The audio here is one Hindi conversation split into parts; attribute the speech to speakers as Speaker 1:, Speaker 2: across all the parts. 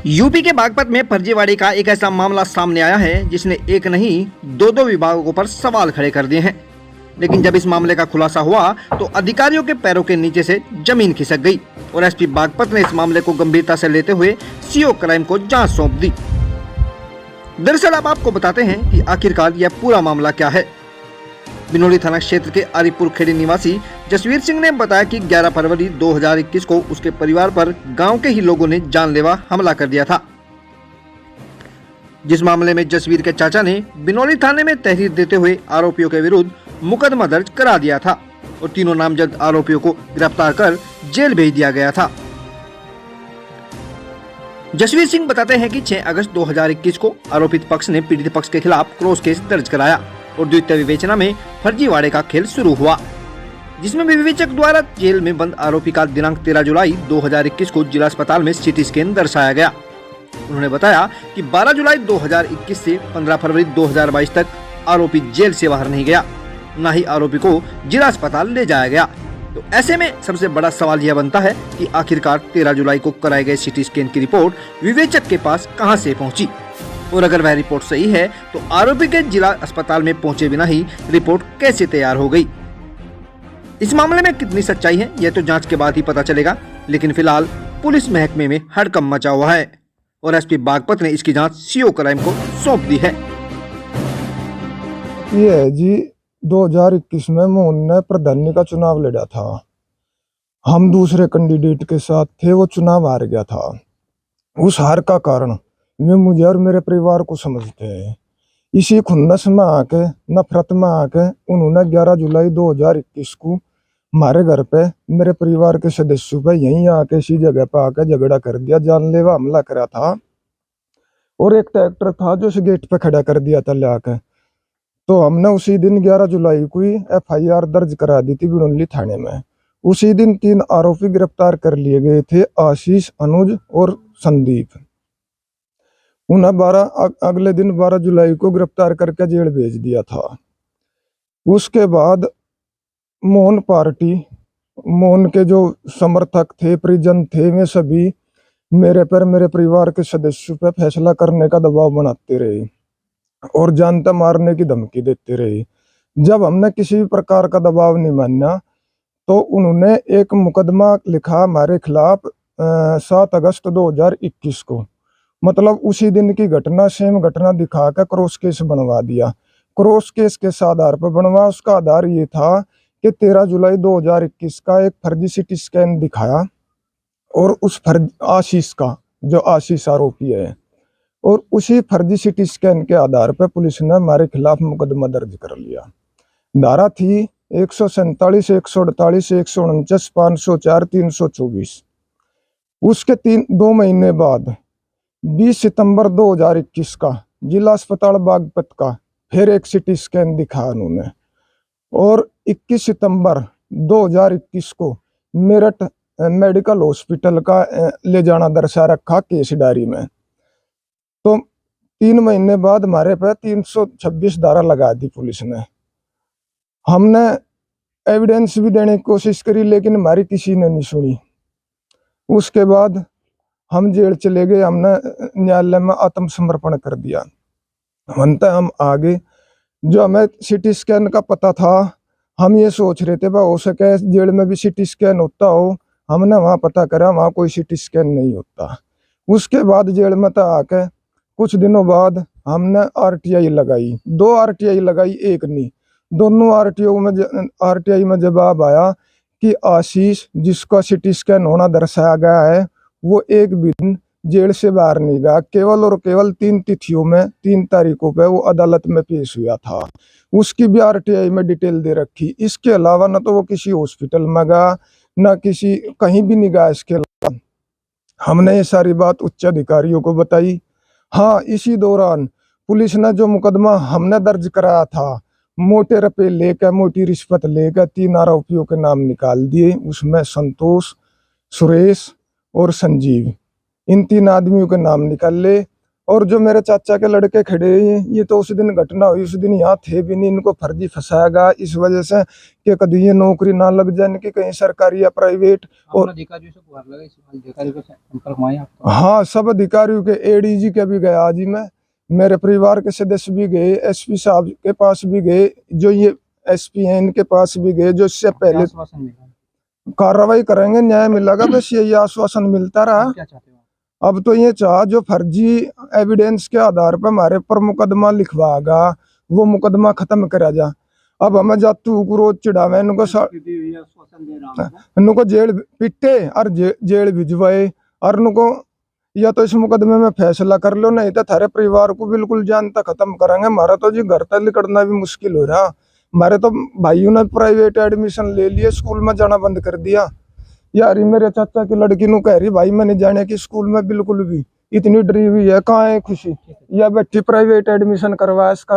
Speaker 1: यूपी के बागपत में फर्जीवाड़े का एक ऐसा मामला सामने आया है जिसने एक नहीं दो विभागों पर सवाल खड़े कर दिए हैं। लेकिन जब इस मामले का खुलासा हुआ तो अधिकारियों के पैरों के नीचे से जमीन खिसक गई और एसपी बागपत ने इस मामले को गंभीरता से लेते हुए सीओ क्राइम को जांच सौंप दी। दरअसल अब आपको बताते हैं कि आखिरकार यह पूरा मामला क्या है। बिनोली थाना क्षेत्र के आरिपुर खेड़ी निवासी जसवीर सिंह ने बताया कि 11 फरवरी 2021 को उसके परिवार पर गांव के ही लोगों ने जानलेवा हमला कर दिया था, जिस मामले में जसवीर के चाचा ने बिनोली थाने में तहरीर देते हुए आरोपियों के विरुद्ध मुकदमा दर्ज करा दिया था और तीनों नामजद आरोपियों को गिरफ्तार कर जेल भेज दिया गया था। जसवीर सिंह बताते हैं कि 6 अगस्त 2021 को आरोपित पक्ष ने पीड़ित पक्ष के खिलाफ क्रॉस केस दर्ज कराया और द्वितीय विवेचना में फर्जीवाड़े का खेल शुरू हुआ, जिसमें विवेचक द्वारा जेल में बंद आरोपी का दिनांक 13 जुलाई 2021 को जिला अस्पताल में सीटी स्कैन दर्शाया गया। उन्होंने बताया कि 12 जुलाई 2021 से 15 फरवरी 2022 तक आरोपी जेल से बाहर नहीं गया, न ही आरोपी को जिला अस्पताल ले जाया गया। तो ऐसे में सबसे बड़ा सवाल यह बनता है कि आखिरकार 13 जुलाई को कराए गए सीटी स्कैन की रिपोर्ट विवेचक के पास कहां से पहुंची, और अगर वह रिपोर्ट सही है तो आरोपी के जिला अस्पताल में पहुंचे बिना ही रिपोर्ट कैसे तैयार हो गई। इस मामले में कितनी सच्चाई है यह तो जांच के बाद ही पता चलेगा, लेकिन फिलहाल पुलिस महकमे में हड़कंप मचा हुआ है और एसपी बागपत ने इसकी जांच सीओ क्राइम को सौंप दी है।
Speaker 2: ये जी 2021 में मोहन ने प्रधानी का चुनाव लड़ा था। हम दूसरे कैंडिडेट के साथ थे, वो चुनाव हार गया था। उस हार का कारण वे मुझे और मेरे परिवार को समझते हैं। इसी खुन्नस में आके, नफरत में आके उन्होंने 11 जुलाई 2021 को हमारे घर पे, मेरे परिवार के सदस्यों पे यहीं आके इसी जगह पे आके झगड़ा कर दिया, जानलेवा हमला करा था। और एक ट्रैक्टर था जो उस गेट पे खड़ा कर दिया था लाके। तो हमने उसी दिन 11 जुलाई को ही FIR दर्ज करा दी थी बिनोली थाने में। उसी दिन 3 आरोपी गिरफ्तार कर लिए गए थे, आशीष, अनुज और संदीप। उन्हें अगले दिन 12 जुलाई को गिरफ्तार करके जेल भेज दिया था। उसके बाद मोहन के जो समर्थक थे, परिजन थे, वे सभी मेरे पर, मेरे परिवार के सदस्यों पर फैसला करने का दबाव बनाते रहे और जानता मारने की धमकी देते रहे। जब हमने किसी भी प्रकार का दबाव नहीं माना तो उन्होंने एक मुकदमा लिखा हमारे खिलाफ 7 अगस्त 2021 को। मतलब उसी दिन की घटना, सेम घटना दिखा कर क्रॉस केस बनवा दिया। क्रॉस केस के आधार पर बनवा, उसका आधार ये था कि 13 जुलाई 2021 का एक फर्जी सीटी स्कैन दिखाया और उस आशीष का, जो आशीष आरोपी है, और उसी फर्जी सीटी स्कैन के आधार पर पुलिस ने हमारे खिलाफ मुकदमा दर्ज कर लिया। धारा थी 147, 148, 149, 504, 324। उसके 2 महीने बाद 20 सितंबर 2021 का जिला अस्पताल बागपत का फिर एक सीटी स्कैन दिखा उन्होंने, और 21 सितंबर 2021 को मेरठ मेडिकल हॉस्पिटल का ले जाना दर्शा रखा केस डायरी में। तो 3 महीने बाद हमारे पे 326 धारा लगा दी पुलिस ने। हमने एविडेंस भी देने की कोशिश करी, लेकिन हमारी किसी ने नहीं सुनी। उसके बाद हम जेल चले गए, हमने न्यायालय में आत्मसमर्पण कर दिया। अंततः हम आगे, जो हमें सीटी स्कैन का पता था, हम ये सोच रहे थे भाई हो सके जेल में भी सीटी स्कैन होता हो। हमने वहाँ पता करा, वहाँ कोई सीटी स्कैन नहीं होता। उसके बाद जेल में तो आके कुछ दिनों बाद हमने RTI लगाई, 2 RTI लगाई, एक नहीं, दोनों RTI में जवाब आया कि आशीष, जिसका सीटी स्कैन होना दर्शाया गया है, वो एक भी दिन जेल से बाहर नहीं गया। केवल और केवल 3 तिथियों में, 3 तारीखों पे वो अदालत में पेश हुआ था। उसकी भी RTI में डिटेल दे रखी। इसके अलावा न तो वो किसी हॉस्पिटल में गया, न किसी कहीं भी नहीं गया। इसके अलावा हमने ये सारी बात उच्च अधिकारियों को बताई। हाँ, इसी दौरान पुलिस ने जो मुकदमा हमने दर्ज कराया था, मोटे रुपए लेकर, मोटी रिश्वत लेकर 3 आरोपियों के नाम निकाल दिए। उसमें संतोष, सुरेश और संजीव, इन 3 आदमियों के नाम निकाल ले और जो मेरे चाचा के लड़के खड़े हैं, ये तो उस दिन घटना हुई, उस दिन यहाँ थे भी नहीं, इनको फर्जी फंसाएगा इस वजह से कि कभी ये नौकरी ना लग जाए इनकी, कहीं सरकारी या प्राइवेट। और
Speaker 3: अधिकारियों से गुहार लगाई, अधिकारियों के संपर्क में आए आप?
Speaker 2: हाँ, सब अधिकारियों के, एडीजी के भी गया आज ही मैं, मेरे परिवार के सदस्य भी गए, एसपी साहब के पास भी गए, जो ये एसपी हैं इनके पास भी गए, जो इससे पहले
Speaker 3: आश्वासन मिला?
Speaker 2: कार्रवाई करेंगे, न्याय मिलेगा, बस यही आश्वासन मिलता रहा।
Speaker 3: क्या चाहते हो?
Speaker 2: अब तो ये चाह जो फर्जी एविडेंस के आधार पर हमारे पर मुकदमा लिखवाएगा वो मुकदमा खत्म करा जा। अब हमें जातू को रोज चिढ़ावे, इनको जेल पिटे और जेल भिजवाए, और इनको या तो इस मुकदमे में फैसला कर लो, नहीं तो थारे परिवार को बिल्कुल जान तक खत्म करेंगे। हमारा तो जी घर तक निकलना भी मुश्किल हो रहा। हमारे तो भाइयों ने प्राइवेट एडमिशन ले लिए, स्कूल में जाना बंद कर दिया। यार ये मेरे चाचा की लड़की नु कह रही भाई मैं नहीं जाने की स्कूल में बिल्कुल भी, इतनी डरी हुई है, कहाँ है खुशी, या बच्ची प्राइवेट एडमिशन करवाया इसका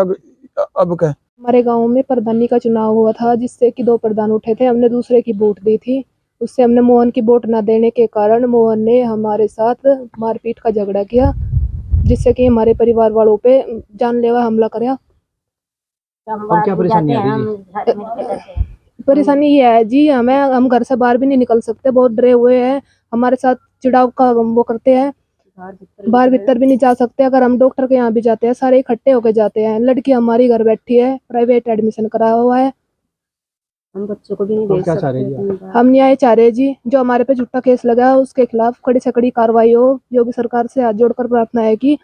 Speaker 2: अब क्या।
Speaker 4: हमारे गांव में प्रधानी का चुनाव हुआ था, जिससे कि 2 प्रधान उठे थे, हमने दूसरे की वोट दी थी। उससे हमने मोहन की वोट न देने के कारण मोहन ने हमारे साथ मारपीट का झगड़ा किया, जिससे कि हमारे परिवार वालों पे जानलेवा हमला कराया।
Speaker 3: अब क्या परेशानी आ रही है?
Speaker 4: परेशानी ये है जी, हम घर से बाहर भी नहीं निकल सकते, बहुत डरे हुए हैं, हमारे साथ चिढ़ाव का वो करते हैं, बाहर भीतर भी नहीं जा सकते। अगर हम डॉक्टर के यहाँ भी जाते हैं सारे इकट्ठे होकर जाते हैं। लड़की हमारी घर बैठी है, प्राइवेट एडमिशन कराया हुआ है,
Speaker 5: हम बच्चों को भी नहीं भेज सकते।
Speaker 4: हम न्याय चाह रहे जी, जो हमारे पे झूठा केस लगा है उसके खिलाफ कड़ी से कड़ी कार्रवाई हो। योगी सरकार से हाथ जोड़कर प्रार्थना है कि